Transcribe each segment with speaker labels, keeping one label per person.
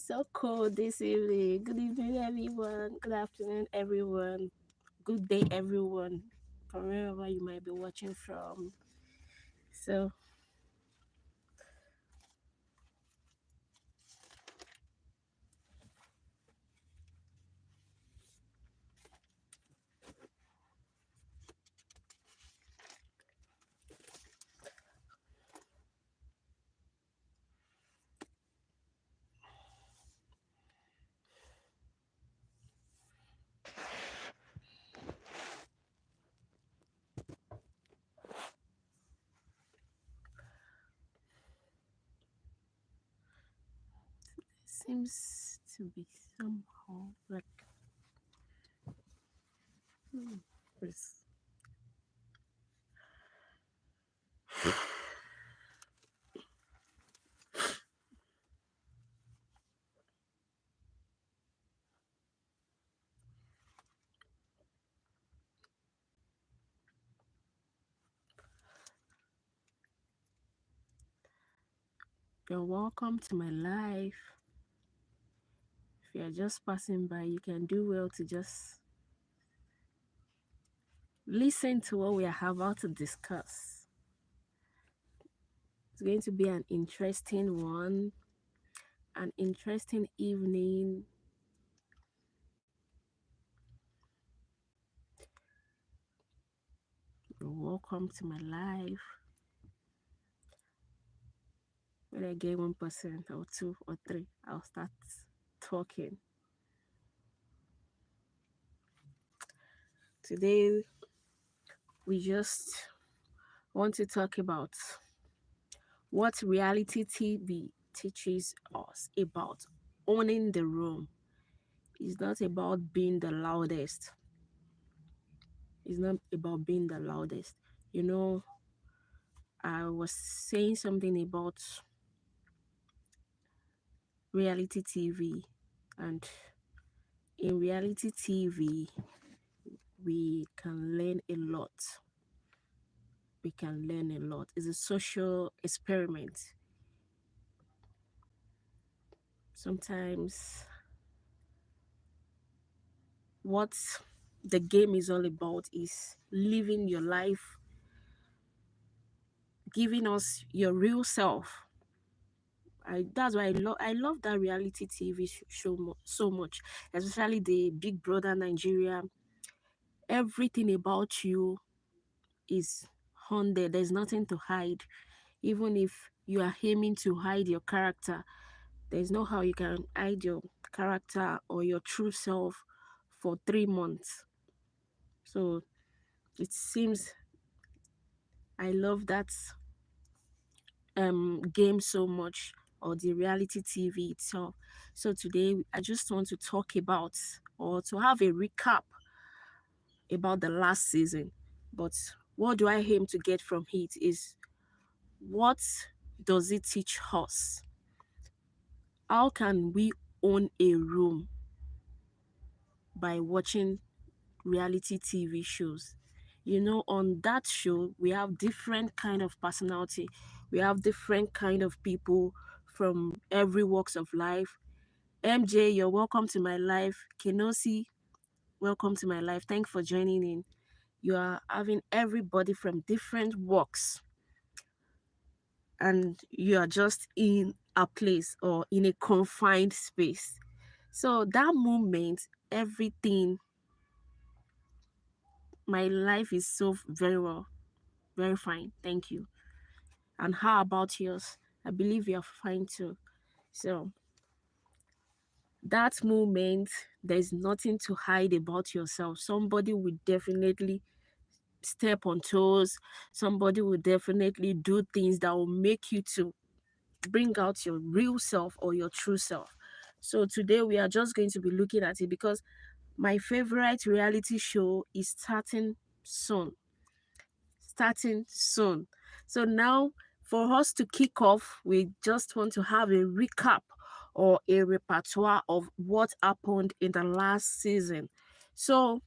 Speaker 1: So cold this evening. Good evening, everyone. Good afternoon, everyone. Good day, everyone, from wherever you might be watching from. So, seems to be somehow like. Hmm, this- You're welcome to my life. If you're just passing by, you can do well to just listen to what we are about to discuss. It's going to be an interesting one, an interesting evening. You're welcome to my life. When I get 1% or two or three, I'll start talking. Today, we just want to talk about what reality TV teaches us about owning the room. It's not about being the loudest. It's not about being the loudest. You know, I was saying something about reality TV, and in reality TV, we can learn a lot. We can learn a lot. It's a social experiment. Sometimes what the game is all about is living your life, giving us your real self. That's why I love that reality TV show so much, especially the Big Brother Nigeria. Everything about you is on there. There's nothing to hide. Even if you are aiming to hide your character, there's no how you can hide your character or your true self for 3 months. So it seems I love that game so much, or the reality TV itself. So today I just want to talk about, or to have a recap about the last season. But what do I aim to get from it is, what does it teach us? How can we own a room by watching reality TV shows? You know, on that show, we have different kind of personality. We have different kind of people from every walks of life. MJ, you're welcome to my life. Kenosi, welcome to my life. Thanks for joining in. You are having everybody from different walks, and you are just in a place or in a confined space. So that moment, everything, my life is so very well, very fine. Thank you. And how about yours? I believe you're fine too. So that moment, there's nothing to hide about yourself. Somebody will definitely step on toes. Somebody will definitely do things that will make you to bring out your real self or your true self. So today we are just going to be looking at it, because my favorite reality show is soon. Starting soon. So now, for us to kick off, we just want to have a recap or a repertoire of what happened in the last season. So,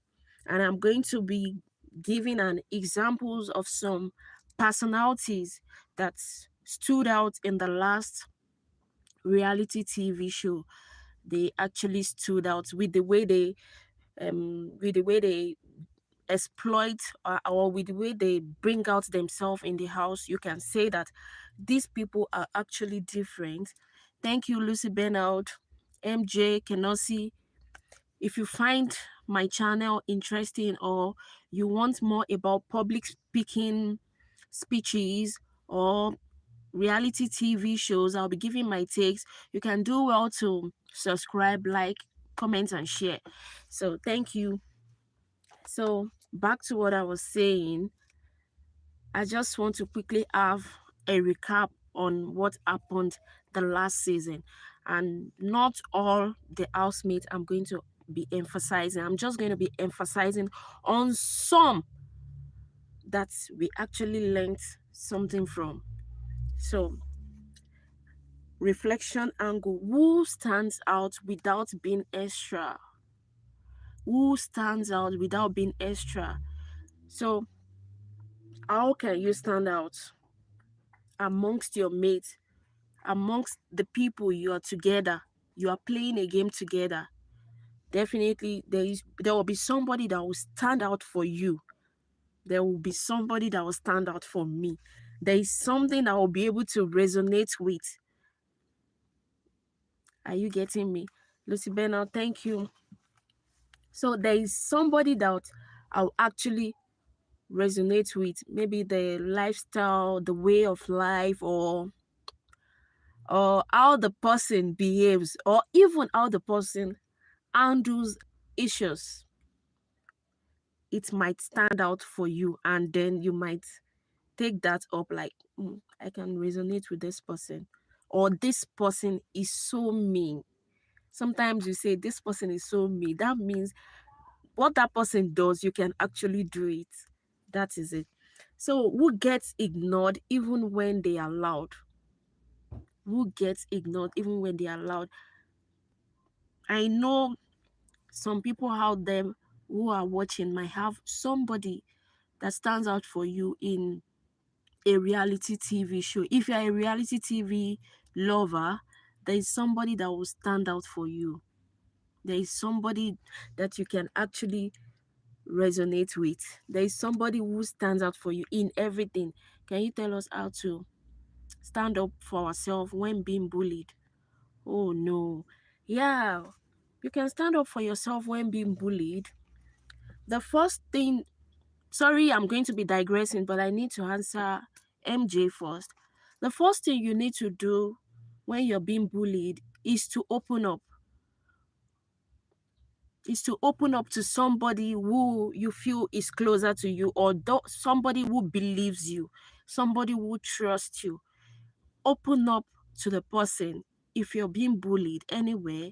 Speaker 1: and I'm going to be giving an examples of some personalities that stood out in the last reality TV show, they actually stood out with the way they exploit, or with the way they bring out themselves in the house. You can say that these people are actually different. Thank you, Lucy Bernard, MJ Kenosi. If you find my channel interesting, or you want more about public speaking speeches or reality TV shows, I'll be giving my takes. You can do well to subscribe, like, comment, and share. So thank you. So back to what I was saying. I just want to quickly have a recap on what happened the last season. And not all the housemates I'm going to be emphasizing. I'm just going to be emphasizing on some that we actually learned something from. So, reflection angle. Who stands out without being extra? Who stands out without being extra? So, how can you stand out amongst your mates, amongst the people you are together? You are playing a game together. Definitely, there will be somebody that will stand out for you. There will be somebody that will stand out for me. There is something I will be able to resonate with. Are you getting me? Lucy Bernard, thank you. So there is somebody that I'll actually resonate with. Maybe the lifestyle, the way of life, or how the person behaves, or even how the person handles issues. It might stand out for you, and then you might take that up like, I can resonate with this person, or this person is so mean. Sometimes you say this person is so mean. That means what that person does, you can actually do it. That is it. So who gets ignored even when they are loud? Who gets ignored even when they are loud? I know some people out there who are watching might have somebody that stands out for you in a reality TV show. If you're a reality TV lover, there is somebody that will stand out for you. There is somebody that you can actually resonate with. There is somebody who stands out for you in everything. Can you tell us how to stand up for ourselves when being bullied? Oh no. Yeah, you can stand up for yourself when being bullied. The first thing, sorry, I'm going to be digressing, but I need to answer MJ first. The first thing you need to do when you're being bullied is to open up. Is to open up to somebody who you feel is closer to you, or somebody who believes you, somebody who trusts you. Open up to the person. If you're being bullied anywhere,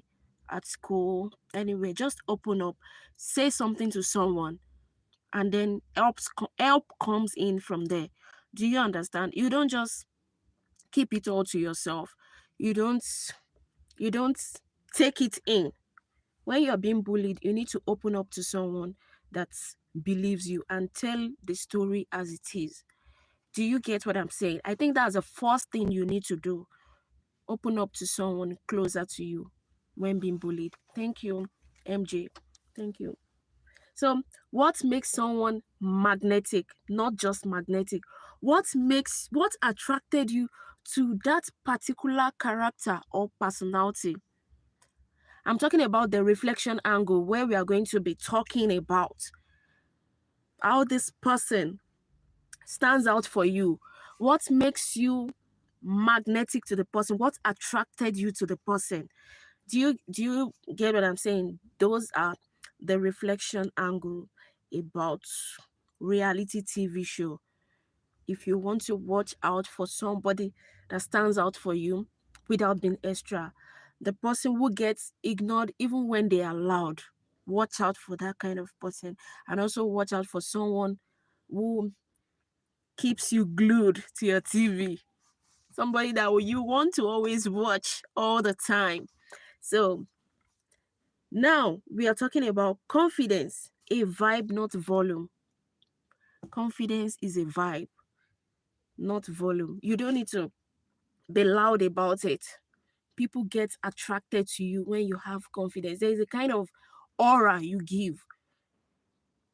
Speaker 1: at school, anywhere, just open up. Say something to someone, and then help comes in from there. Do you understand? You don't just keep it all to yourself. You don't take it in. When you're being bullied, you need to open up to someone that believes you and tell the story as it is. Do you get what I'm saying? I think that's the first thing you need to do. Open up to someone closer to you when being bullied. Thank you, MJ. Thank you. So, what makes someone magnetic? Not just magnetic. What attracted you to that particular character or personality? I'm talking about the reflection angle, where we are going to be talking about how this person stands out for you. What makes you magnetic to the person? What attracted you to the person? Do you get what I'm saying? Those are the reflection angle about reality TV show. If you want to watch out for somebody that stands out for you without being extra, the person who gets ignored even when they are loud, watch out for that kind of person. And also watch out for someone who keeps you glued to your TV, somebody that you want to always watch all the time. So now we are talking about confidence, a vibe, not volume. Confidence is a vibe, not volume. You don't need to be loud about it. people get attracted to you when you have confidence. There is a kind of aura you give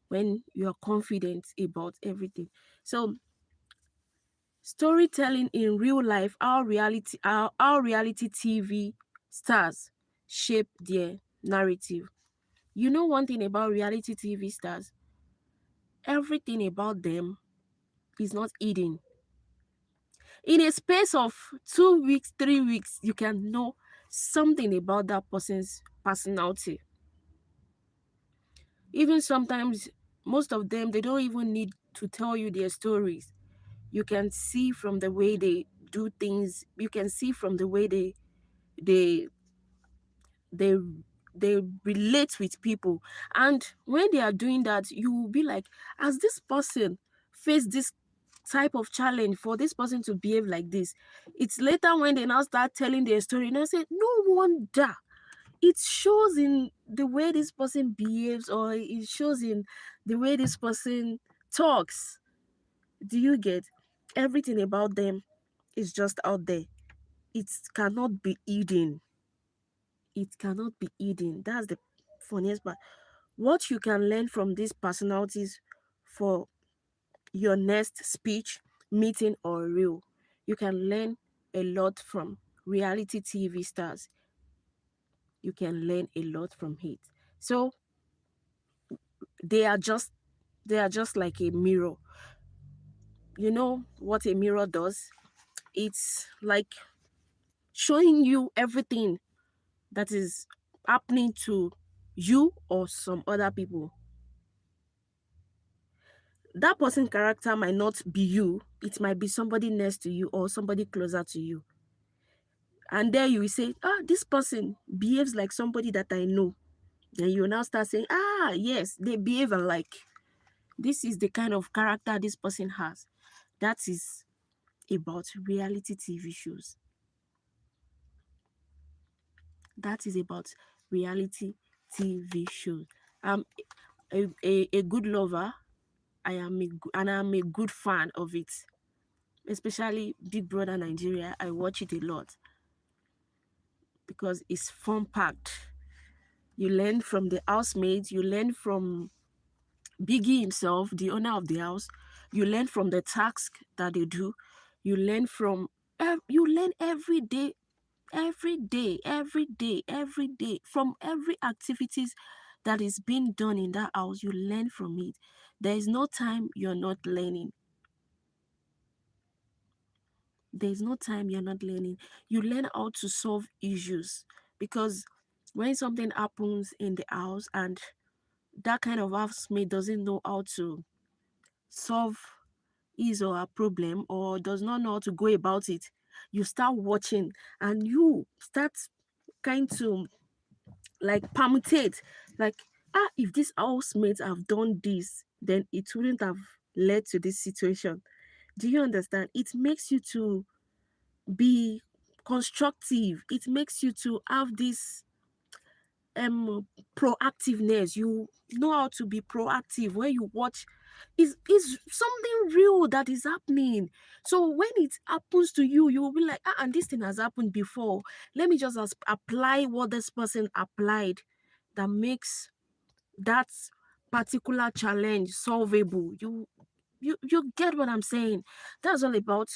Speaker 1: when you are confident about everything. So storytelling in real life, our reality TV stars shape their narrative. You know one thing about reality TV stars, everything about them is not hidden. In a space of 2 weeks, 3 weeks, you can know something about that person's personality. Even sometimes, most of them, they don't even need to tell you their stories. You can see from the way they do things. You can see from the way they they they relate with people. And when they are doing that, you will be like, has this person faced this type of challenge for this person to behave like this? It's later when they now start telling their story and I say, no wonder. It shows in the way this person behaves, or it shows in the way this person talks. Do you get? Everything about them is just out there. It cannot be hidden. It cannot be hidden. That's the funniest part. What you can learn from these personalities for your next speech, meeting, or reel, you can learn a lot from reality TV stars. You can learn a lot from it. So they are just like a mirror. You know what a mirror does? It's like showing you everything that is happening to you or some other people. That person character might not be you, it might be somebody next to you or somebody closer to you. And there you will say, this person behaves like somebody that I know. Then you now start saying, yes, they behave alike. This is the kind of character this person has. That is about reality TV shows. That is about reality TV shows. I'm a good lover. And I'm a good fan of it. Especially Big Brother Nigeria. I watch it a lot because it's fun packed. You learn from the housemates, you learn from Biggie himself, the owner of the house, you learn from the task that they do, you learn from you learn every day, every day, from every activities that is being done in that house. You learn from it. There is no time you're not learning. There's no time you're not learning. You learn how to solve issues, because when something happens in the house and that kind of housemate doesn't know how to solve his or her problem, or does not know how to go about it, you start watching and you start kind to like permutate, like, if this housemates have done this, then it wouldn't have led to this situation. Do you understand? It makes you to be constructive. It makes you to have this proactiveness. You know how to be proactive when you watch. Is something real that is happening. So when it happens to you, you will be like, and this thing has happened before. Let me just apply what this person applied that makes that particular challenge solvable. You get what I'm saying? That's all about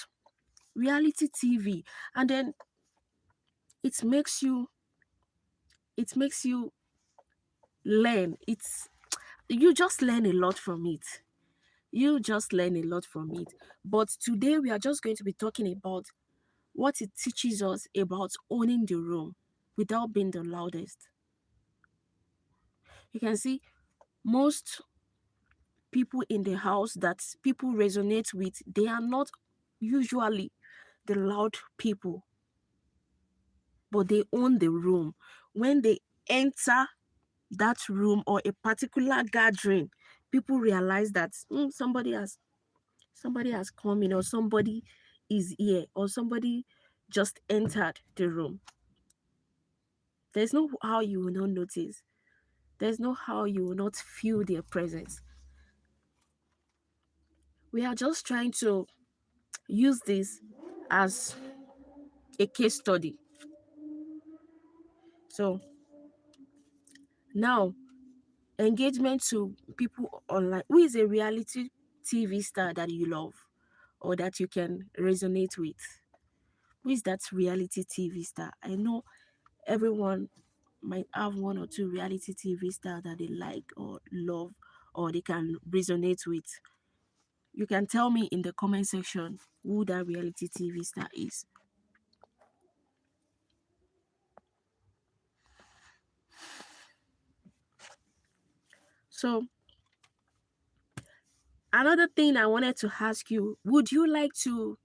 Speaker 1: reality TV. And then it makes you it makes you learn. You just learn a lot from it. You just learn a lot from it. But today we are just going to be talking about what it teaches us about owning the room without being the loudest. You can see most people in the house that people resonate with, they are not usually the loud people, but they own the room. When they enter that room or a particular gathering, people realize that somebody has come in, or somebody is here, or somebody just entered the room. There's no how you will not notice. There's no how you will not feel their presence. We are just trying to use this as a case study. So now, engagement to people online. Who is a reality TV star that you love or that you can resonate with? Who is that reality TV star? I know everyone might have one or two reality TV stars that they like or love or they can resonate with. You can tell me in the comment section who that reality TV star is. So, another thing I wanted to ask you, would you like to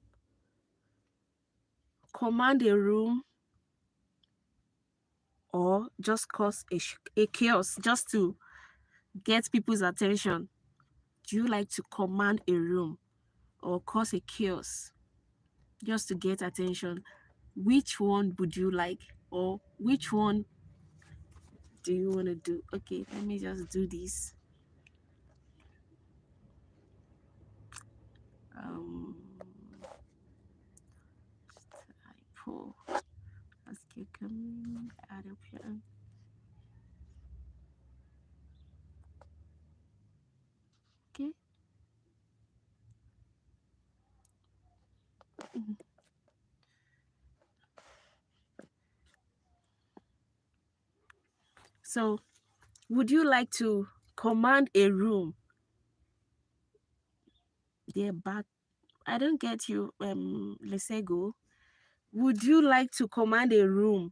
Speaker 1: command a room or just cause a chaos just to get people's attention? Do you like to command a room or cause a chaos just to get attention? Which one would you like, or which one do you want to do? Okay, let me just do this. Um, typo. Let's get coming out of here. Okay. So, would you like to command a room? Yeah, but I don't get you. Let's say go. Would you like to command a room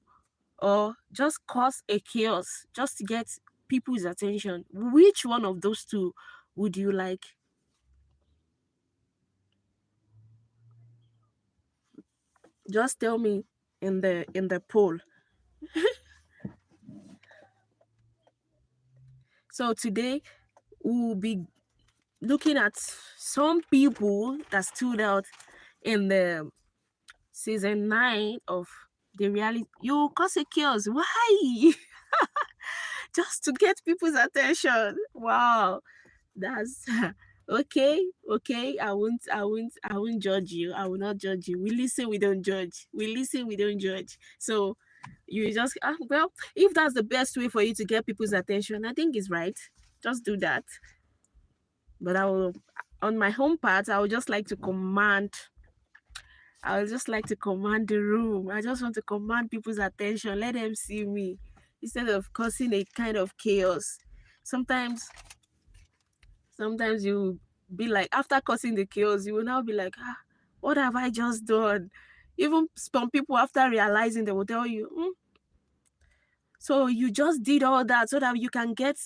Speaker 1: or just cause a chaos just to get people's attention? Which one of those two would you like? Just tell me in the poll. So today we'll be looking at some people that stood out in the season 9 of the reality. You cause a chaos. Why? Just to get people's attention. Wow. That's okay. Okay. I won't judge you. I will not judge you. We listen, we don't judge. We listen, we don't judge. So you just well, if that's the best way for you to get people's attention, I think it's right. Just do that. But I will, on my home part, I would just like to command the room. I just want to command people's attention. Let them see me instead of causing a kind of chaos. Sometimes, sometimes you be like, after causing the chaos, you will now be like, what have I just done? Even some people, after realizing, they will tell you, so you just did all that so that you can get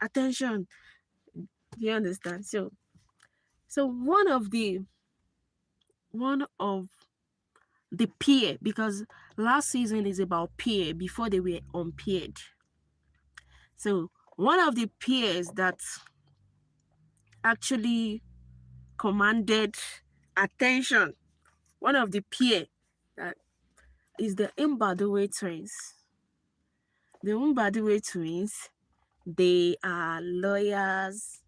Speaker 1: attention. Do you understand? So one of the peer, because last season is about peer before they were unpaired. So one of the peers that actually commanded attention, one of the peer that is the Mbadiwe twins. The Mbadiwe twins, they are lawyers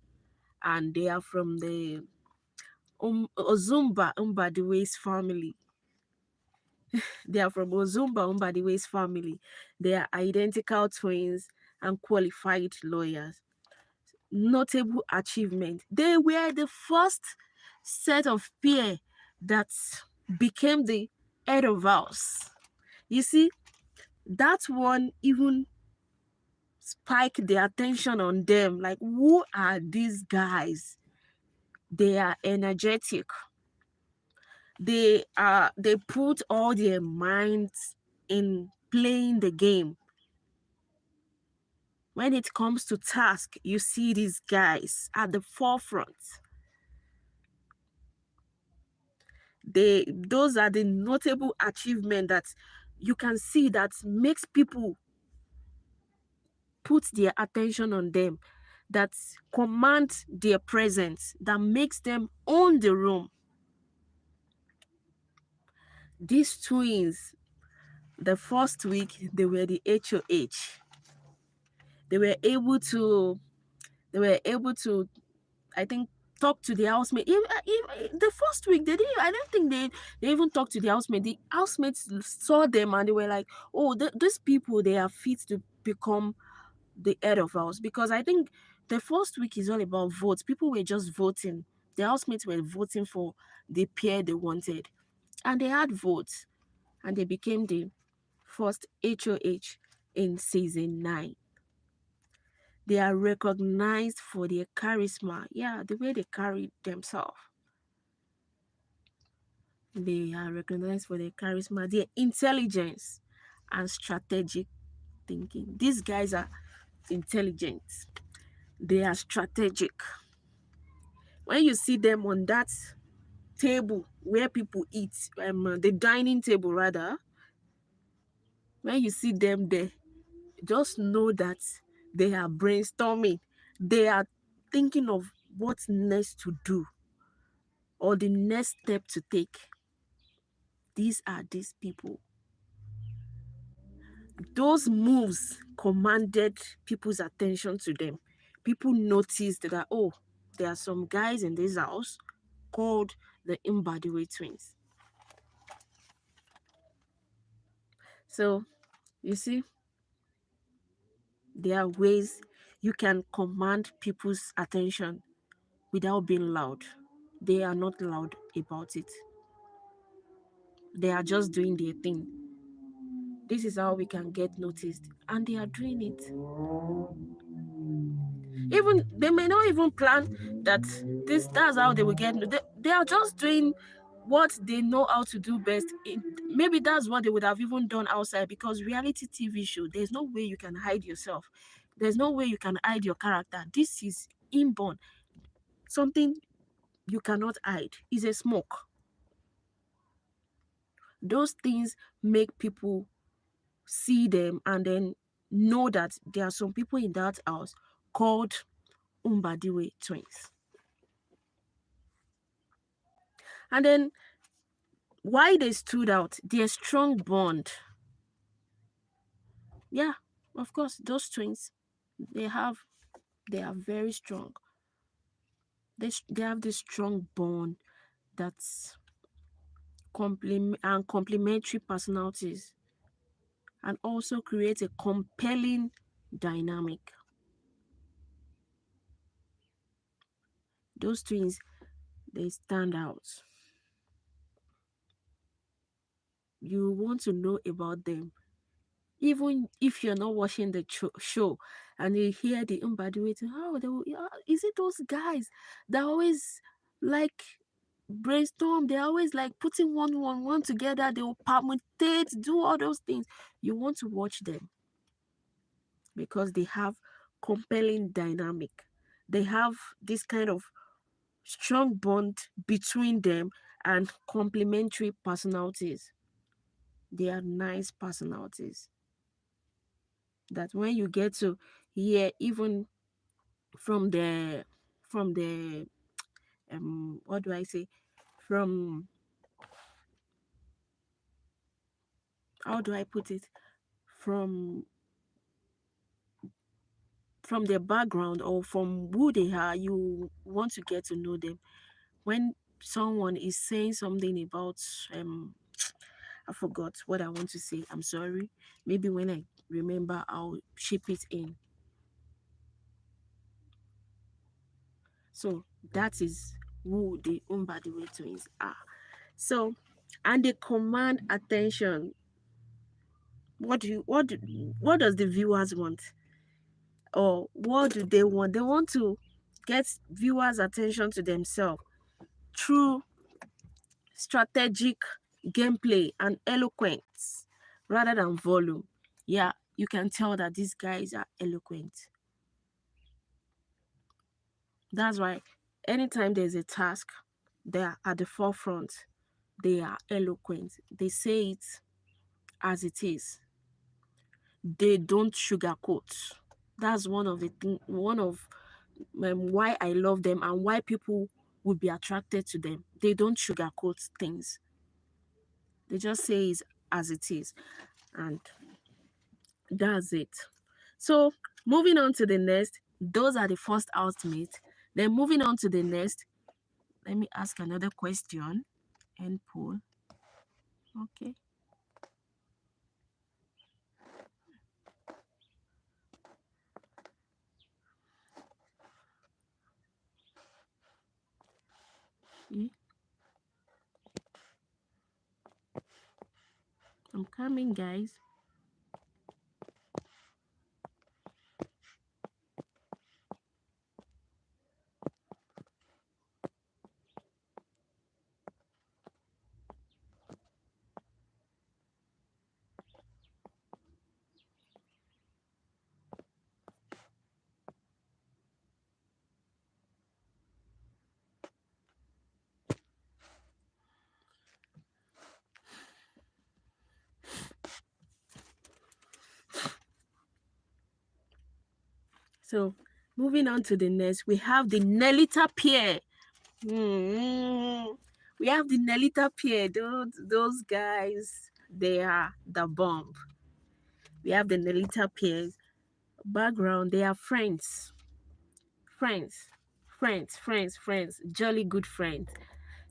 Speaker 1: and they are from the Ozumba Mbadiwe's family. They are from Ozumba Mbadiwe's family. They are identical twins and qualified lawyers. Notable achievement. They were the first set of peer that became the head of house. You see, that one even spiked the attention on them. Like, who are these guys? They are energetic. They put all their minds in playing the game. When it comes to task, you see these guys at the forefront. Those are the notable achievements that you can see that makes people put their attention on them, that command their presence, that makes them own the room. These twins, the first week, they were the HOH. They were able to, I think, talk to the housemate. The first week, they didn't. I don't think they even talked to the housemate. The housemates saw them and they were like, "Oh, these people, they are fit to become the head of house." Because I think the first week is all about votes. People were just voting. The housemates were voting for the pair they wanted, and they had votes, and they became the first HOH in season 9. They are recognized for their charisma. Yeah, the way they carry themselves. They are recognized for their charisma, their intelligence, and strategic thinking. These guys are intelligent. They are strategic. When you see them on that table where people eat, the dining table rather, when you see them there, just know that they are brainstorming. They are thinking of what's next to do or the next step to take. These are these people. Those moves commanded people's attention to them. People noticed that, oh, there are some guys in this house called the Mbadiwe twins. So, you see, there are ways you can command people's attention without being loud. They are not loud about it. They are just doing their thing. This is how we can get noticed, and they are doing it. Even they may not even plan that that's how they will get. They are just doing what they know how to do best. Maybe that's what they would have even done outside, because reality TV show, there's no way you can hide yourself. There's no way you can hide your character. This is inborn. Something you cannot hide is a smoke. Those things make people see them and then know that there are some people in that house called Mbadiwe twins. And then why they stood out, their strong bond. Yeah, of course, those twins, they are very strong. They have this strong bond that's complementary personalities, and also create a compelling dynamic. Those twins, they stand out. You want to know about them. Even if you're not watching the show and you hear the Mbadiwe, oh, is it those guys that always like brainstorm? They're always like putting one together. They will permutate, do all those things. You want to watch them because they have compelling dynamic. They have this kind of strong bond between them and complementary personalities. They are nice personalities that when you get to hear even from the what do I say, from, how do I put it, from their background or from who they are, you want to get to know them. When someone is saying something about I forgot what I want to say, I'm sorry, maybe when I remember I'll ship it in. So that is who the Mbadiwe twins are. So, and they command attention. What does the viewers want? Or what do they want? They want to get viewers' attention to themselves through strategic gameplay and eloquence rather than volume. Yeah, you can tell that these guys are eloquent. That's why anytime there's a task, they are at the forefront. They are eloquent. They say it as it is. They don't sugarcoat. That's one of why I love them and why people would be attracted to them. They don't sugarcoat things. They just say it as it is, and that's it. So moving on to the next, those are the first housemates. Then moving on to the next, Let me ask another question and pull. Okay. I'm coming, guys. So, moving on to the next, we have the Nelita pair. We have the Nelita pair. Those guys, they are the bomb. We have the Nelita pairs. Background, they are friends. Friends. Jolly good friends.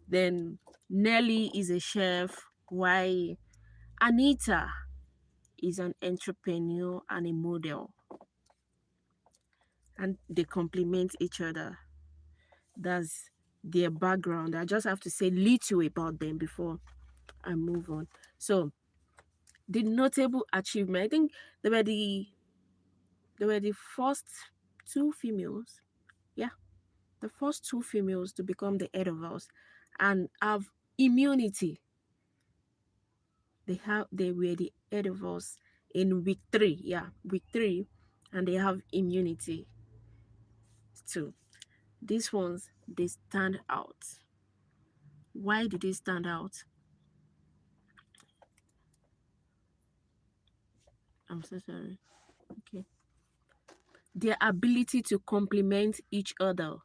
Speaker 1: Then Nelly is a chef. Why Anita is an entrepreneur and a model. And they complement each other. That's their background. I just have to say little about them before I move on. So the notable achievement, I think they were the first two females. Yeah, the first two females to become the head of house and have immunity. They were the head of house in week 3. Yeah, week 3, and they have immunity too. These ones, they stand out. Why did they stand out? I'm so sorry. Okay. Their ability to complement each other.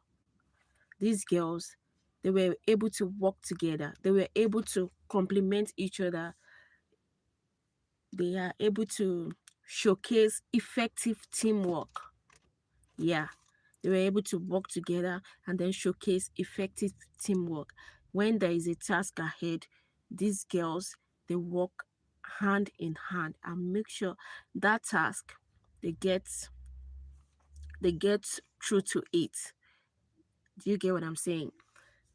Speaker 1: These girls, they were able to work together. They were able to complement each other. They are able to showcase effective teamwork. Yeah, they were able to work together and then showcase effective teamwork. When there is a task ahead, these girls, they work hand in hand and make sure that task, they get they get through to it. Do you get what I'm saying?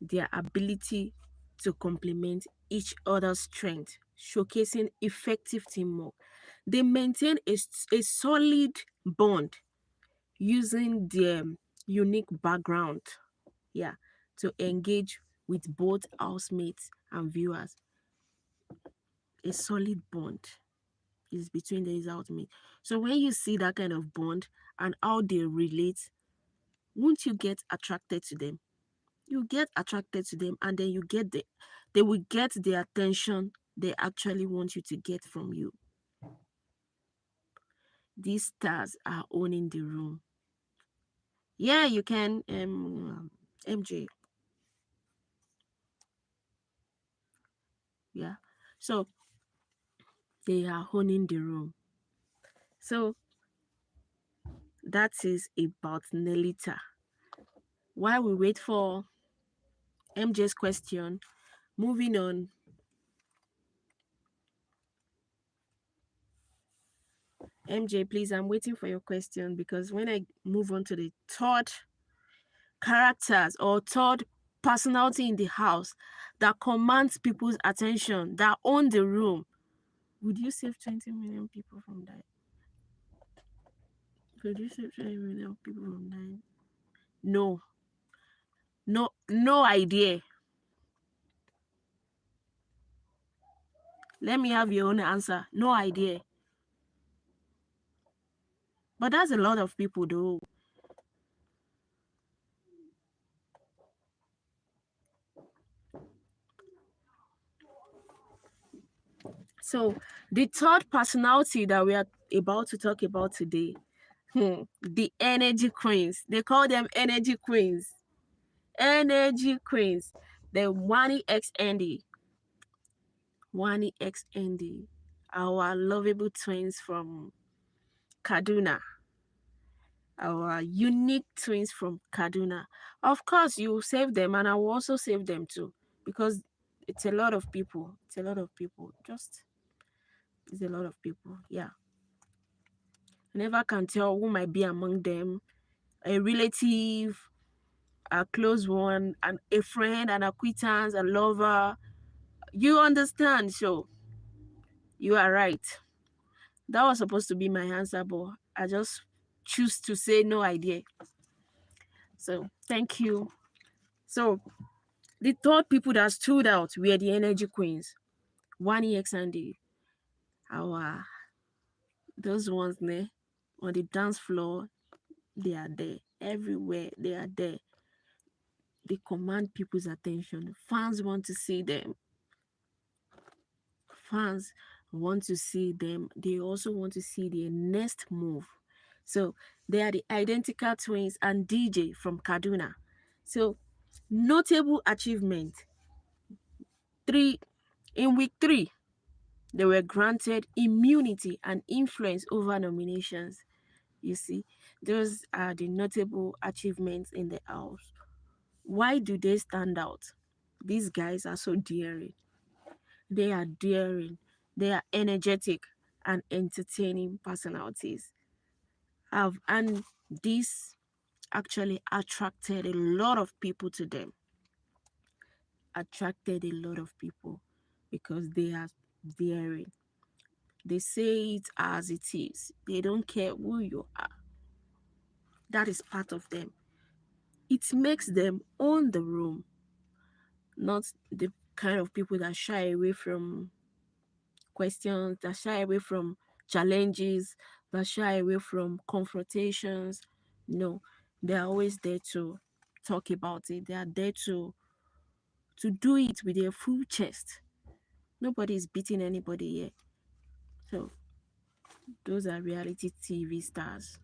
Speaker 1: Their ability to complement each other's strength, showcasing effective teamwork. They maintain a solid bond using their unique background, yeah, to engage with both housemates and viewers. A solid bond is between these housemates. So when you see that kind of bond and how they relate, won't you get attracted to them? You get attracted to them, and then they will get the attention they actually want you to get from you. These stars are owning the room. Yeah, you can, MJ. Yeah. So they are owning the room. So that is about Nelita. While we wait for MJ's question, moving on. MJ, please, I'm waiting for your question, because when I move on to the third characters or third personality in the house that commands people's attention, that own the room, would you save 20 million people from dying? Could you save 20 million people from dying? No. No idea. Let me have your own answer. No idea. But that's a lot of people, though. So, the third personality that we are about to talk about today, the energy queens. They call them energy queens. Energy queens. The Wani X Andy. Wani X Andy. Our lovable twins from Kaduna. our unique twins from Kaduna. Of course, you save them, and I will also save them too, because it's a lot of people. It's a lot of people. Just it's a lot of people. Yeah, I never can tell who might be among them. A relative, a close one, and a friend, an acquaintance, a lover. You understand? So you are right. That was supposed to be my answer, but I just choose to say no idea. So thank you. So the third people that stood out were the energy queens. One EX and our those ones on the dance floor, they are there. Everywhere they are there. They command people's attention. Fans want to see them. Fans want to see them. They also want to see their next move. So they are the identical twins and DJ from Kaduna. So notable achievement. Three in week 3, they were granted immunity and influence over nominations. You see, those are the notable achievements in the house. Why do they stand out? These guys are so daring. They are daring. They are energetic and entertaining personalities. And this actually attracted a lot of people to them. Attracted a lot of people because they are daring. They say it as it is. They don't care who you are. That is part of them. It makes them own the room, not the kind of people that shy away from questions, that shy away from challenges, that shy away from confrontations. No, they're always there to talk about it. They are there to do it with their full chest. Nobody is beating anybody here. So those are reality TV stars.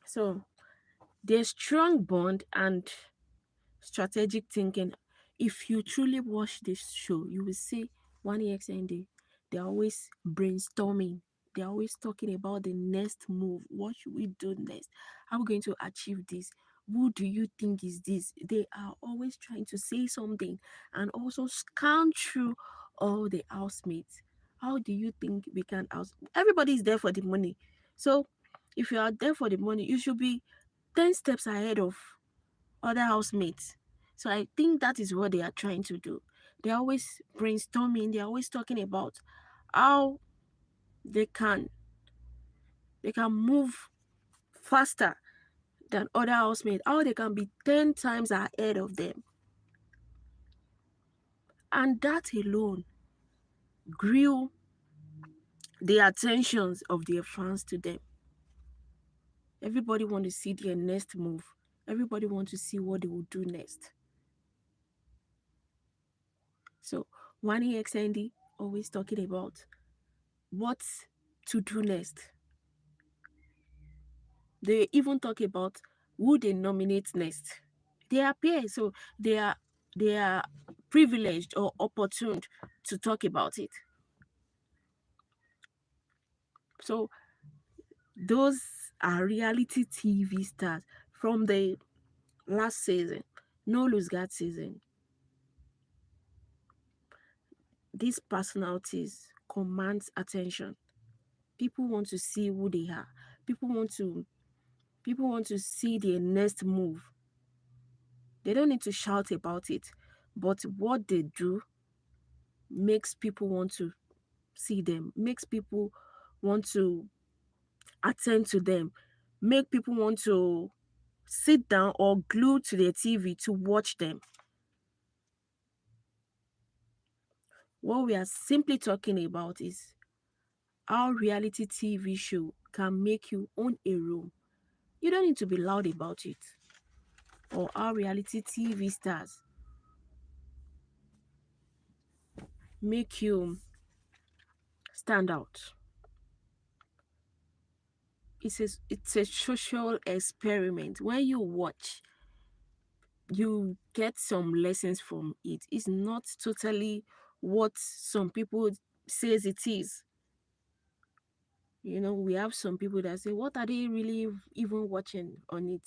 Speaker 1: So their strong bond and strategic thinking. If you truly watch this show, you will see one EXND. They're always brainstorming. They're always talking about the next move. What should we do next? How are we going to achieve this? Who do you think is this? They are always trying to say something and also scan through all the housemates. How do you think we can house? Everybody is there for the money. So if you are there for the money, you should be 10 steps ahead of other housemates. So I think that is what they are trying to do. They're always brainstorming, they're always talking about how they can move faster than other housemates, how they can be 10 times ahead of them. And that alone grew the attentions of their fans to them. Everybody want to see their next move. Everybody want to see what they will do next. So one EXND always talking about what to do next. They even talk about who they nominate next. They appear, so they are privileged or opportuned to talk about it. So those are reality TV stars from the last season, no lose guard season. These personalities command attention. People want to see who they are. People want to see their next move. They don't need to shout about it, but what they do makes people want to see them, makes people want to attend to them, make people want to sit down or glue to their TV to watch them. What we are simply talking about is how reality TV show can make you own a room. You don't need to be loud about it. Or how reality TV stars make you stand out. It's a social experiment. When you watch, you get some lessons from it. It's not totally what some people says it is. We have some people that say, what are they really even watching on it?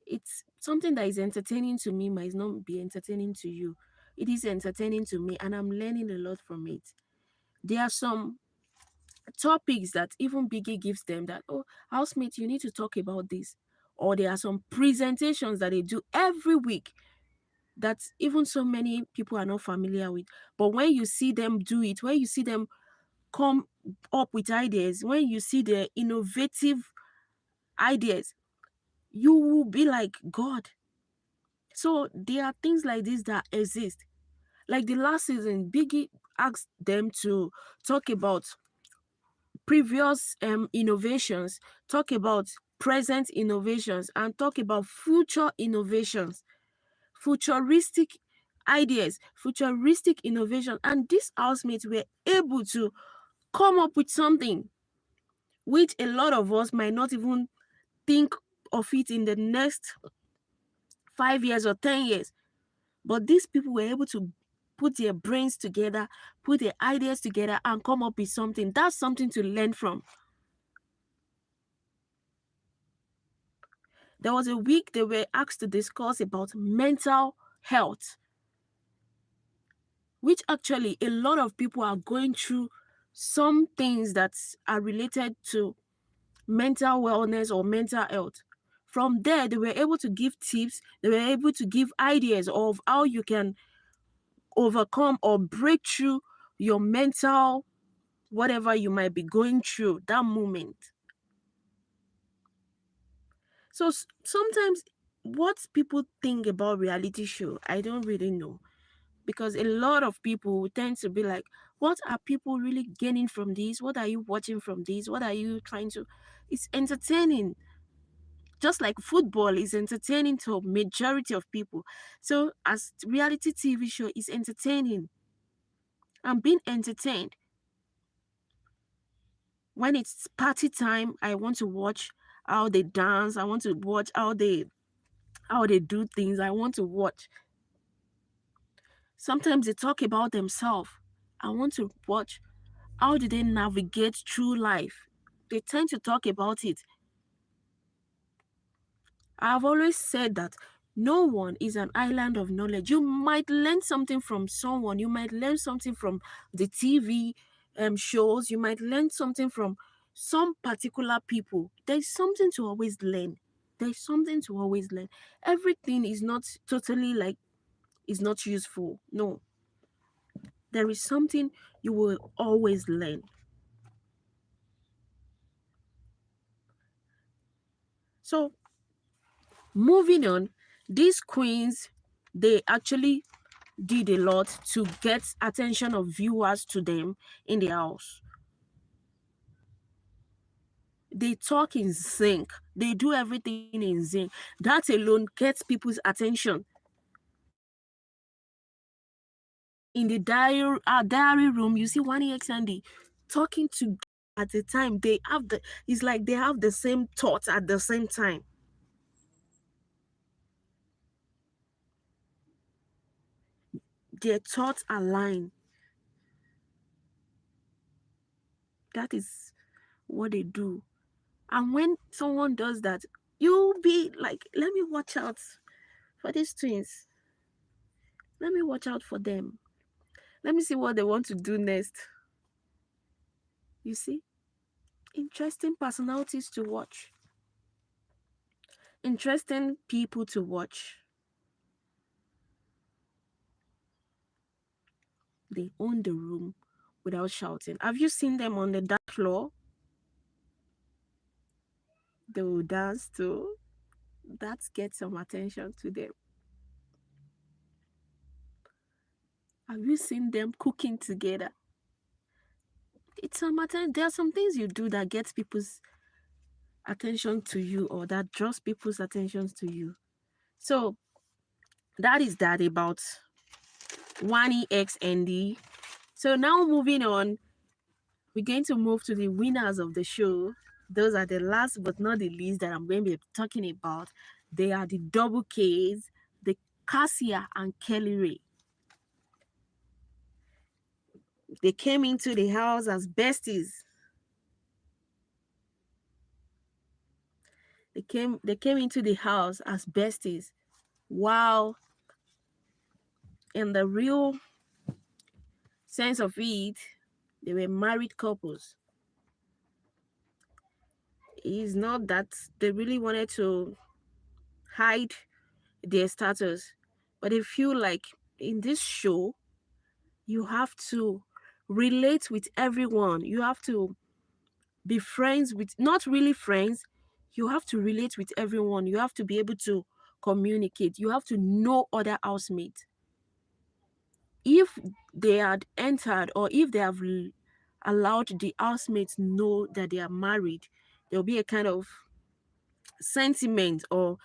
Speaker 1: It's something that is entertaining to me, might not be entertaining to you. It is entertaining to me, and I'm learning a lot from it. There are some topics that even Biggie gives them that, oh, housemate, you need to talk about this. Or there are some presentations that they do every week that even so many people are not familiar with. But when you see them do it, when you see them come up with ideas, when you see the innovative ideas, you will be like, God. So there are things like this that exist. Like the last season, Biggie asked them to talk about previous innovations, talk about present innovations, and talk about future innovations, futuristic ideas, futuristic innovation. And these housemates were able to come up with something which a lot of us might not even think of it in the next 5 years or 10 years. But these people were able to put their brains together, put their ideas together, and come up with something. That's something to learn from. There was a week they were asked to discuss about mental health, which actually a lot of people are going through some things that are related to mental wellness or mental health. From there, they were able to give tips, they were able to give ideas of how you can overcome or break through your mental, whatever you might be going through that moment. So sometimes what people think about reality show, I don't really know, because a lot of people tend to be like, what are people really gaining from this? What are you watching from this? What are you trying to? It's entertaining. Just like football is entertaining to a majority of people. So as reality TV show is entertaining. I'm being entertained. When it's party time, I want to watch how they dance. I want to watch how they do things. I want to watch. Sometimes they talk about themselves. I want to watch how do they navigate through life. They tend to talk about it. I've always said that no one is an island of knowledge. You might learn something from someone. You might learn something from the TV shows. You might learn something from some particular people. There's something to always learn. There's something to always learn. Everything is not totally like is not useful. No, there is something you will always learn. So moving on, these queens, they actually did a lot to get attention of viewers to them in the house. They talk in sync. They do everything in sync. That alone gets people's attention. In the diary room, you see One Sandy talking to at the time. It's like they have the same thoughts at the same time. Their thoughts align. That is what they do. And when someone does that, you'll be like, let me watch out for these twins. Let me watch out for them. Let me see what they want to do next. You see? Interesting personalities to watch. Interesting people to watch. They own the room without shouting. Have you seen them on the dance floor? They will dance too. That gets some attention to them. Have you seen them cooking together? It's some there are some things you do that gets people's attention to you or that draws people's attention to you. So that is that about Wani X ND. So now moving on, we're going to move to the winners of the show. Those are the last but not the least that I'm going to be talking about. They are the double Ks, the Cassia and Kelly Ray. They came into the house as besties. They came into the house as besties. Wow. In the real sense of it, they were married couples. It's not that they really wanted to hide their status, but they feel like in this show, you have to relate with everyone. You have to be friends with, not really friends, you have to relate with everyone. You have to be able to communicate. You have to know other housemates. If they had entered, or if they have allowed the housemates know that they are married, there'll be a kind of sentiment, or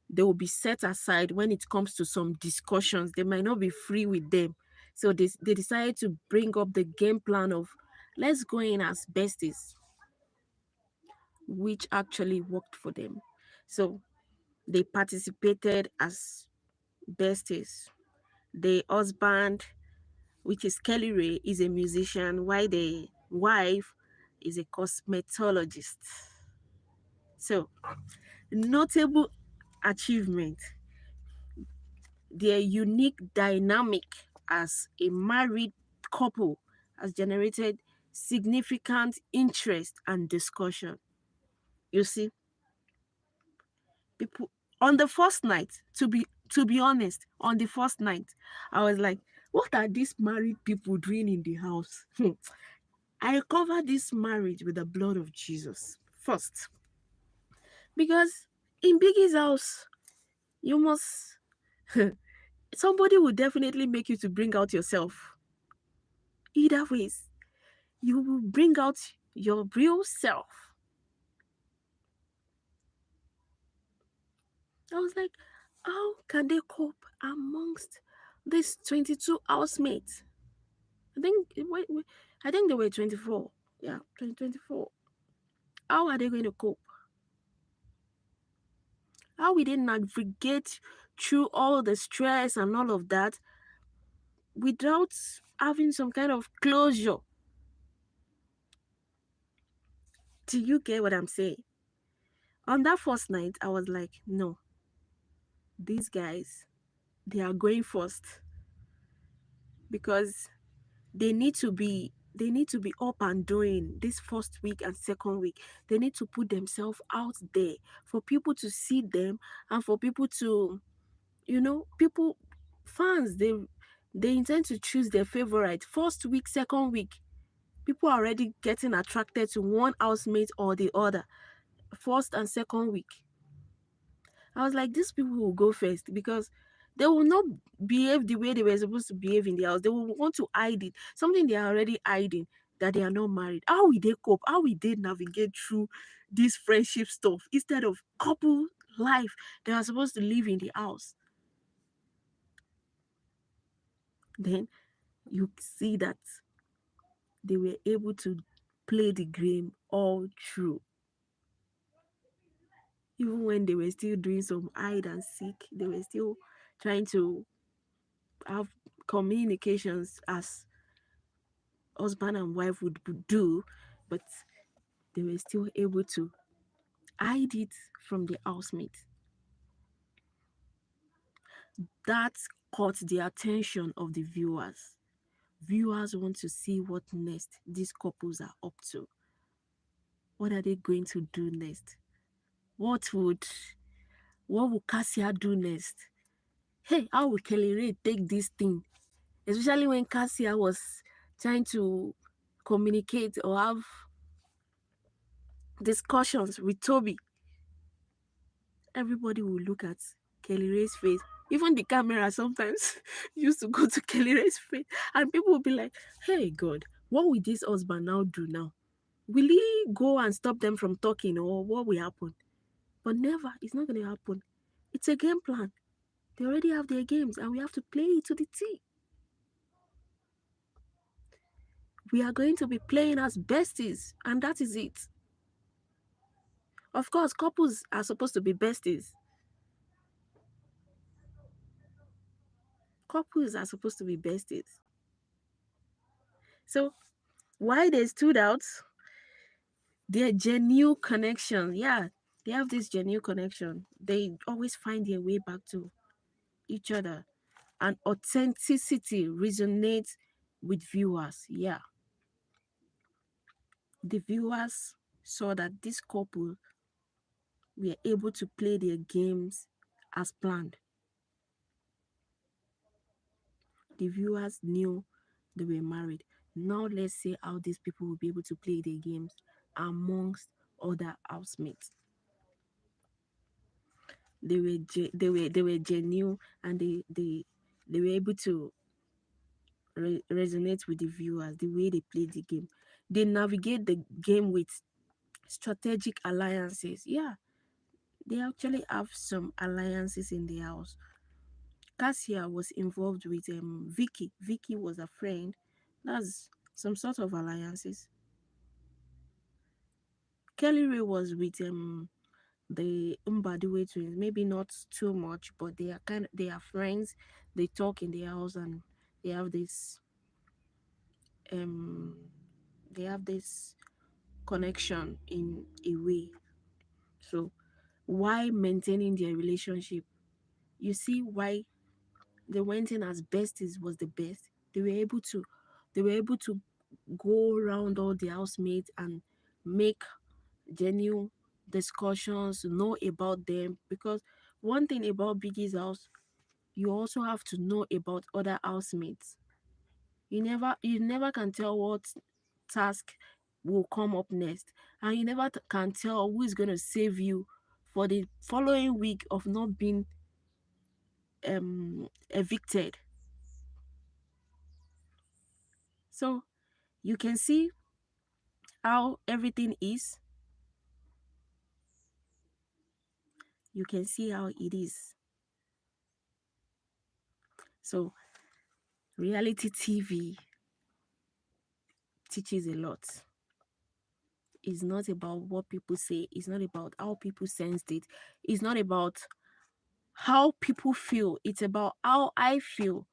Speaker 1: they will be set aside when it comes to some discussions. They might not be free with them. So they decided to bring up the game plan of let's go in as besties, which actually worked for them. So they participated as besties. The husband, which is Kelly Ray, is a musician, while the wife is a cosmetologist. So, notable achievement, their unique dynamic as a married couple has generated significant interest and discussion. You see, people on the first night, to be honest, on the first night, I was like, what are these married people doing in the house? I cover this marriage with the blood of Jesus first. Because in Biggie's house, you must, somebody will definitely make you to bring out yourself. Either ways, you will bring out your real self. I was like, how can they cope amongst these 22 housemates? I think, I think they were 24. Yeah, 2024. How are they going to cope? How will they navigate through all the stress and all of that without having some kind of closure? Do you get what I'm saying? On that first night, I was like, no, these guys, they are going first, because they need to be up and doing this first week and second week. They need to put themselves out there for people to see them, and for people to, people, fans, they intend to choose their favorite first week, second week. People are already getting attracted to one housemate or the other, first and second week. I was like, these people will go first, because they will not behave the way they were supposed to behave in the house. They will want to hide it, something they are already hiding, that they are not married. How will they cope? How will they navigate through this friendship stuff instead of couple life they are supposed to live in the house? Then you see that they were able to play the game all through. Even when they were still doing some hide and seek, they were still trying to have communications as husband and wife would do, but they were still able to hide it from the housemate. That caught the attention of the viewers. Viewers want to see what next these couples are up to. What are they going to do next? What would Cassia do next? Hey, how will Kelly Ray take this thing? Especially when Cassia was trying to communicate or have discussions with Toby. Everybody will look at Kelly Ray's face. Even the camera sometimes used to go to Kelly Ray's face, and people will be like, hey God, what will this husband now do now? Will he go and stop them from talking, or what will happen? But never, it's not going to happen. It's a game plan. They already have their games, and we have to play it to the T. We are going to be playing as besties, and that is it. Of course, couples are supposed to be besties. Couples are supposed to be besties. So, why they stood out? Their genuine connection. Yeah, They have this genuine connection. They always find their way back to each other. And authenticity resonates with viewers. Yeah. The viewers saw that this couple were able to play their games as planned. The viewers knew they were married. Now let's see how these people will be able to play their games amongst other housemates. They were genuine, and they were able to resonate with the viewers the way they played the game. They navigate the game with strategic alliances. Yeah, they actually have some alliances in the house. Cassia was involved with Vicky. Vicky was a friend. That's some sort of alliances. Kelly Ray was with the Mbadiwe twins. Maybe not too much, but they are friends. They talk in the house, and they have this um they have this connection in a way. So why maintaining their relationship? You see why they went in as besties was the best. They were able to go around all the housemates and make genuine discussions, know about them, because one thing about Biggie's house, you also have to know about other housemates. You never can tell what task will come up next, and you never can tell who is going to save you for the following week of not being evicted. So you can see how everything is. You can see how it is. So reality TV teaches a lot. It's not about what people say. It's not about how people sense it. It's not about how people feel. It's about how I feel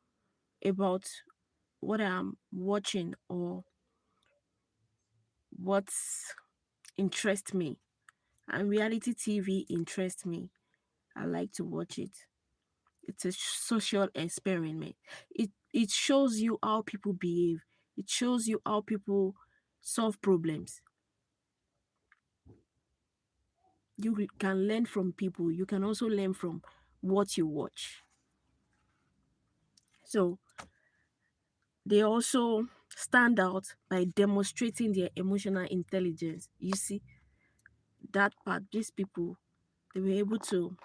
Speaker 1: about what I'm watching or what interests me. And reality TV interests me. I like to watch it. It's a social experiment. It shows you how people behave. It shows you how people solve problems. Can learn from people. You can also learn from what you watch. So they also stand out by demonstrating their emotional intelligence. You see that part, these people, they were able to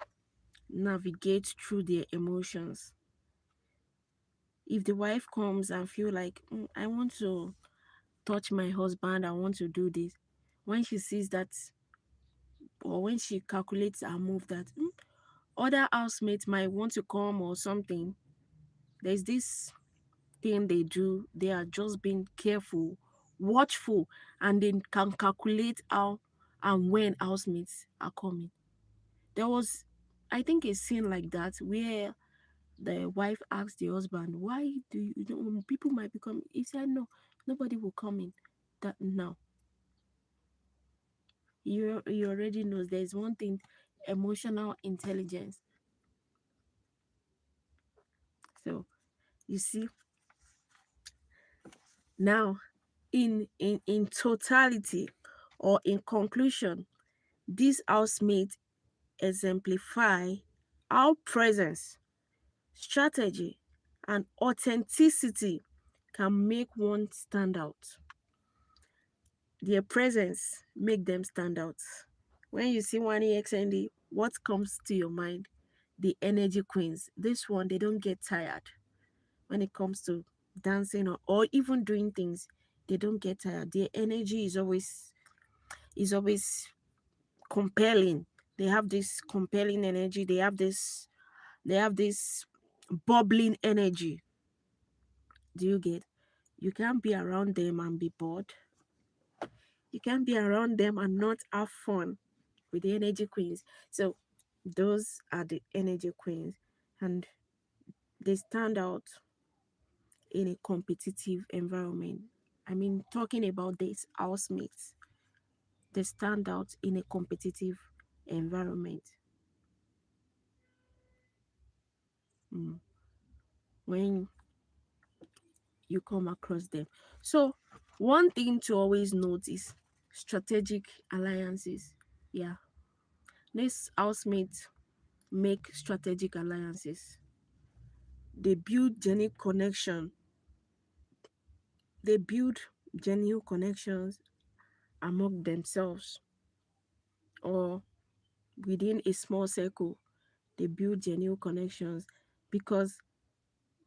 Speaker 1: navigate through their emotions. If the wife comes and feel like, I want to touch my husband, I want to do this, when she sees that, or when she calculates her move that other housemates might want to come or something, there's this thing they do. They are just being careful, watchful, and they can calculate how and when housemates are coming. There was, I think, a scene like that where the wife asked the husband, "Why do people might be coming?" He said, "No, nobody will come in." That now you already knows there's one thing, emotional intelligence. So you see now, in totality, or in conclusion, these housemates exemplify how presence, strategy, and authenticity can make one stand out. Their presence make them stand out. When you see one EXND, what comes to your mind? The energy queens. This one, they don't get tired when it comes to dancing, or even doing things. They don't get tired. Their energy is always compelling. They have this compelling energy. They have this bubbling energy. Do you get? You can't be around them and be bored. You can't be around them and not have fun with the energy queens. So those are the energy queens, and they stand out in a competitive environment. I mean, talking about these housemates, they stand out in a competitive environment. Mm, when you come across them. So, one thing to always note is strategic alliances. Yeah, these housemates make strategic alliances. They build genuine connection. They build genuine connections among themselves or within a small circle. They build genuine connections because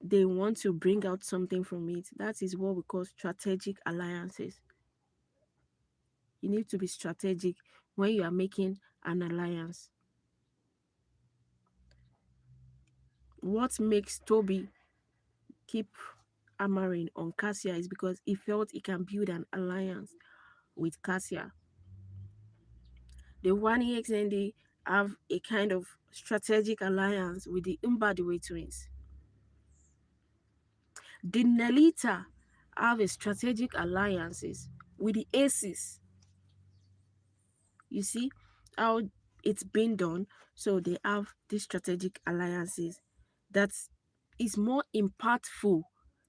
Speaker 1: they want to bring out something from it. That is what we call strategic alliances. You need to be strategic when you are making an alliance. What makes Toby keep hammering on Cassia is because he felt he can build an alliance with Cassia. The Wani XND have a kind of strategic alliance with the Mbadiwe twins. The Nelita have a strategic alliances with the Aces. You see how it's been done. So they have these strategic alliances that is more impactful.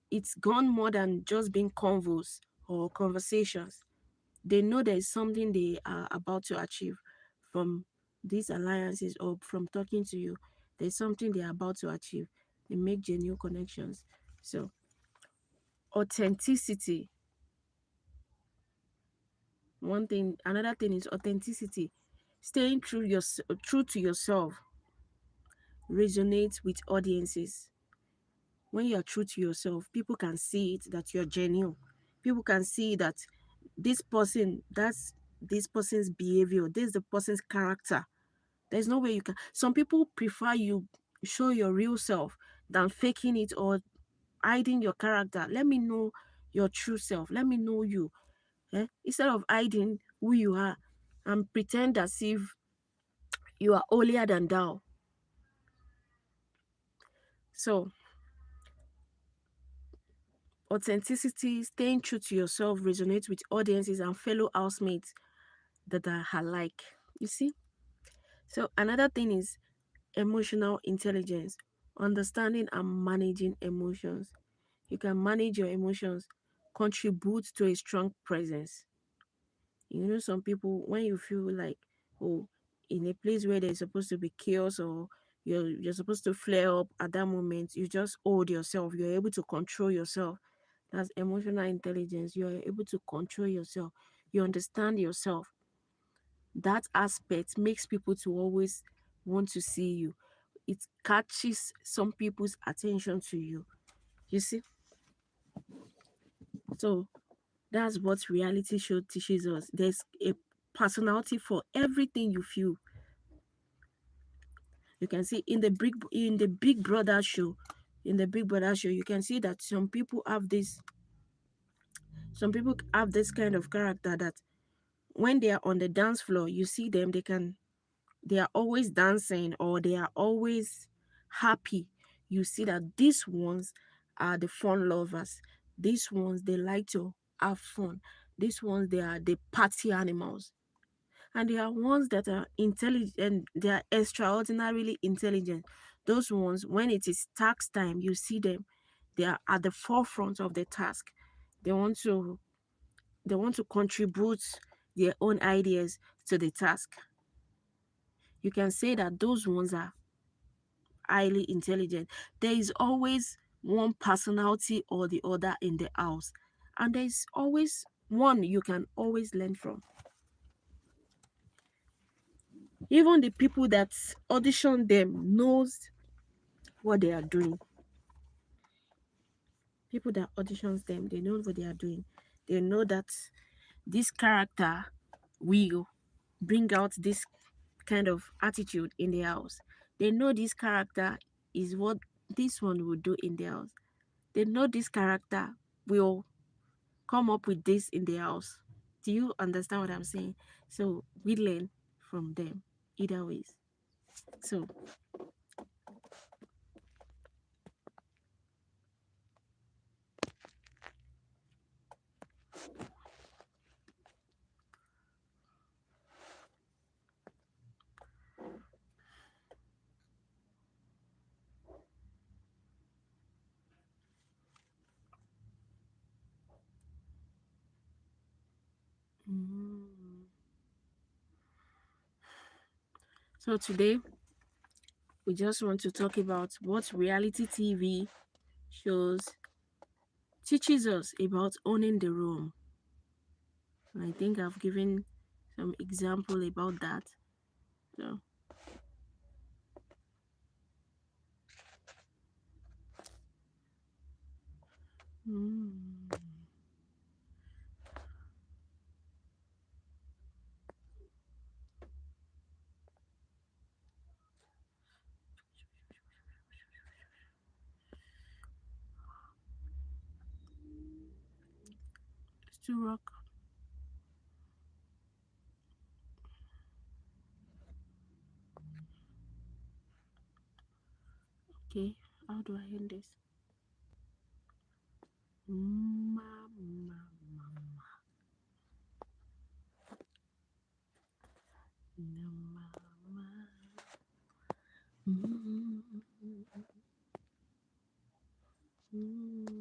Speaker 1: It's gone more than just being convos or conversations. They know there is something they are about to achieve from these alliances or from talking to you. There's something they are about to achieve. They make genuine connections. So authenticity. One thing, another thing is authenticity. Staying true to yourself resonates with audiences. When you are true to yourself, people can see it that you're genuine. People can see that this person, that's this person's behavior, this is the person's character. There's no way you can. Some people prefer you show your real self than faking it or hiding your character. Let me know your true self. Let me know you. Instead of hiding who you are and pretend as if you are holier than thou. So, authenticity, staying true to yourself resonates with audiences and fellow housemates that are alike. You see? So, another thing is emotional intelligence, understanding and managing emotions. You can manage your emotions, contribute to a strong presence. You know, some people, when you feel like, oh, in a place where there's supposed to be chaos or you're supposed to flare up at that moment, you just hold yourself. You're able to control yourself. That's emotional intelligence. You're able to control yourself. You understand yourself. That aspect makes people to always want to see you. It catches some people's attention to you. You see? So that's what reality show teaches us. There's a personality for everything you feel. You can see in the Big Brother show, you can see that some people have this kind of character that when they are on the dance floor, you see them, they are always dancing or they are always happy. You see that these ones are the fun lovers. These ones they like to have fun. These ones they are the party animals. And there are ones that are intelligent, they are extraordinarily intelligent. Those ones, when it is task time, you see them, they are at the forefront of the task. They want to they want to contribute their own ideas to the task. You can say that those ones are highly intelligent. There is always one personality or the other in the house, and there is always one you can always learn from. Even the people that audition them knows what they are doing. People that auditions them, they know what they are doing. They know that this character will bring out this kind of attitude in the house. They know this character is what this one will do in the house. They know this character will come up with this in the house. Do you understand what I'm saying? So we learn from them either ways. So Mm. So today we just want to talk about what reality TV shows teaches us about owning the room. And I think I've given some example about that. So mm. Still rock. Okay, how do I end this? Mama, mama, mama. Mm, mm, mm,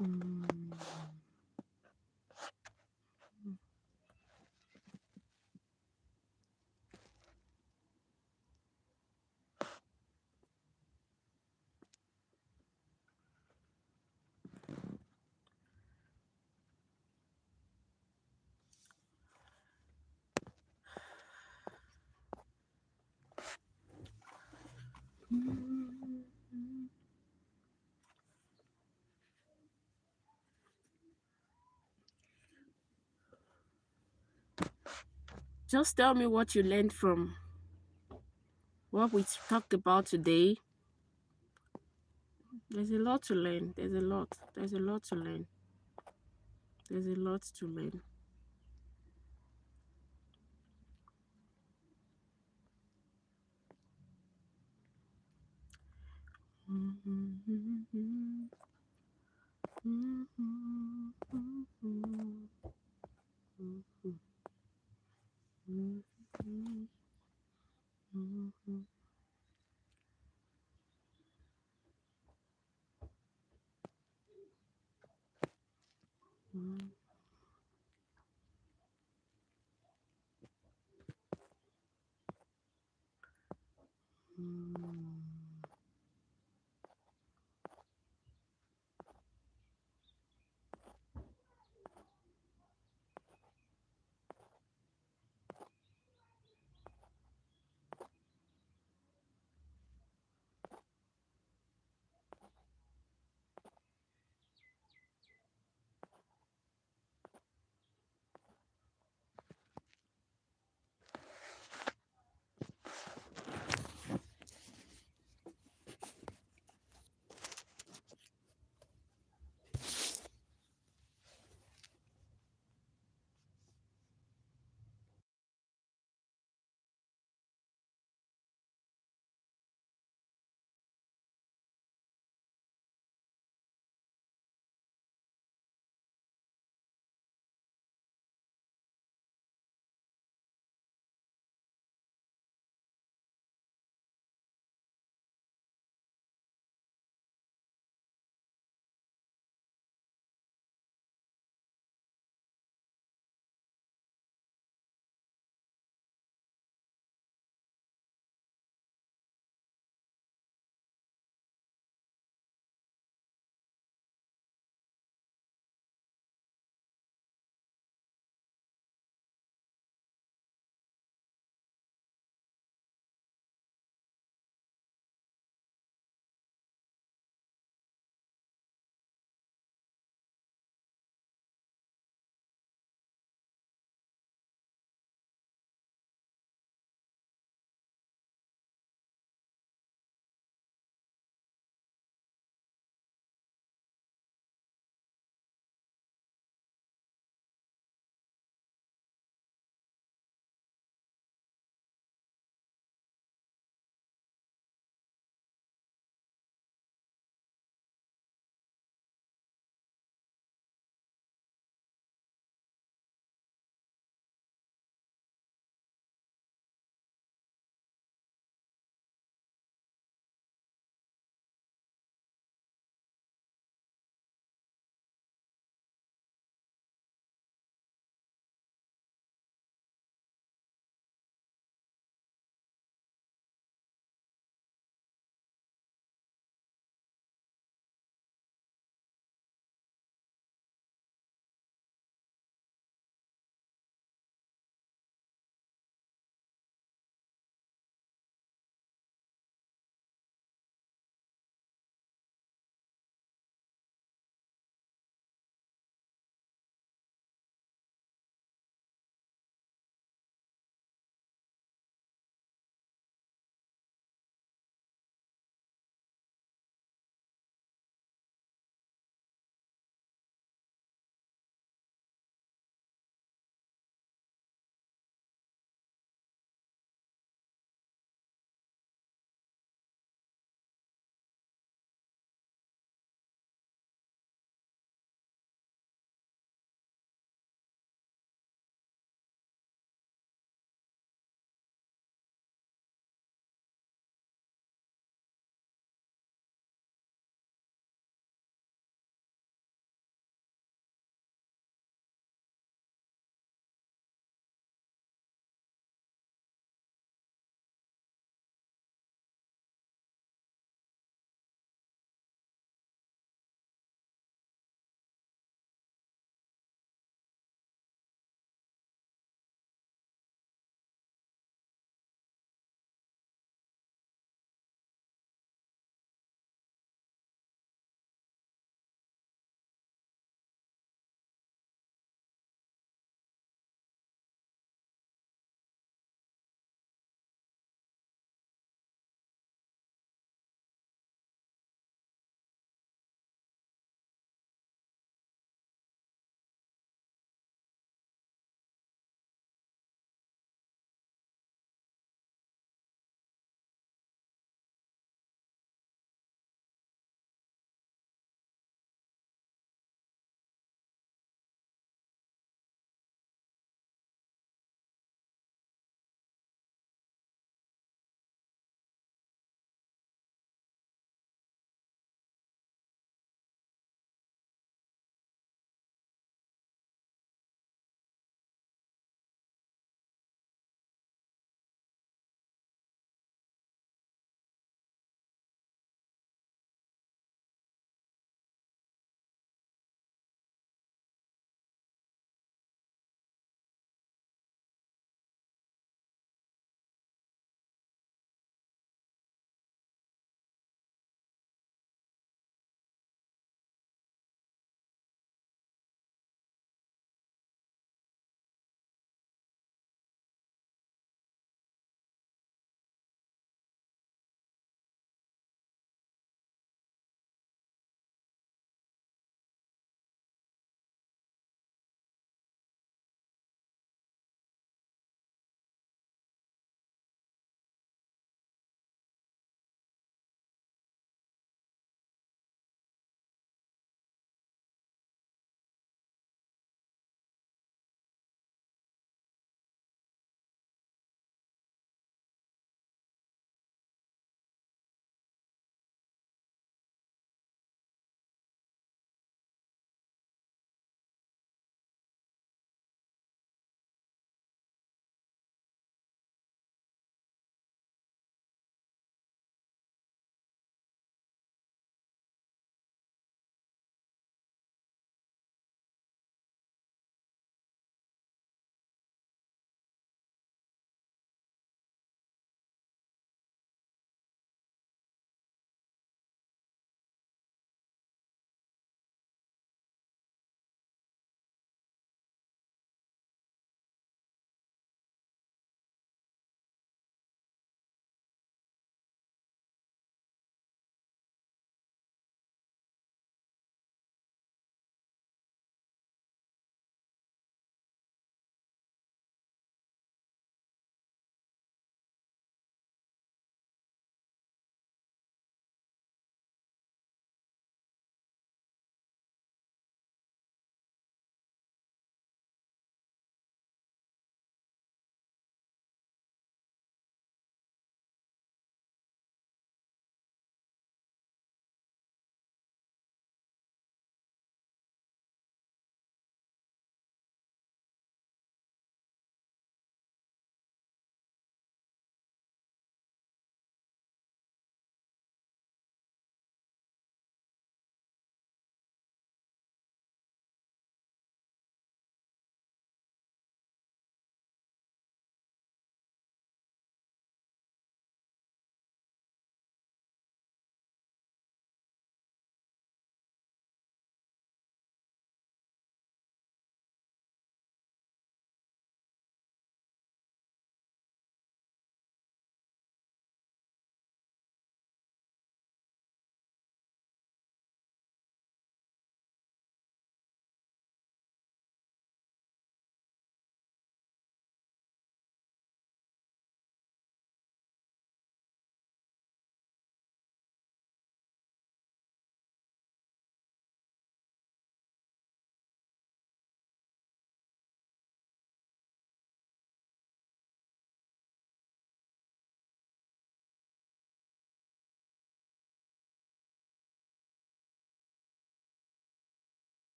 Speaker 1: mm. Mm, mm. Just tell me what you learned from what we talked about today. There's a lot to learn. There's a lot. There's a lot to learn. There's a lot to learn.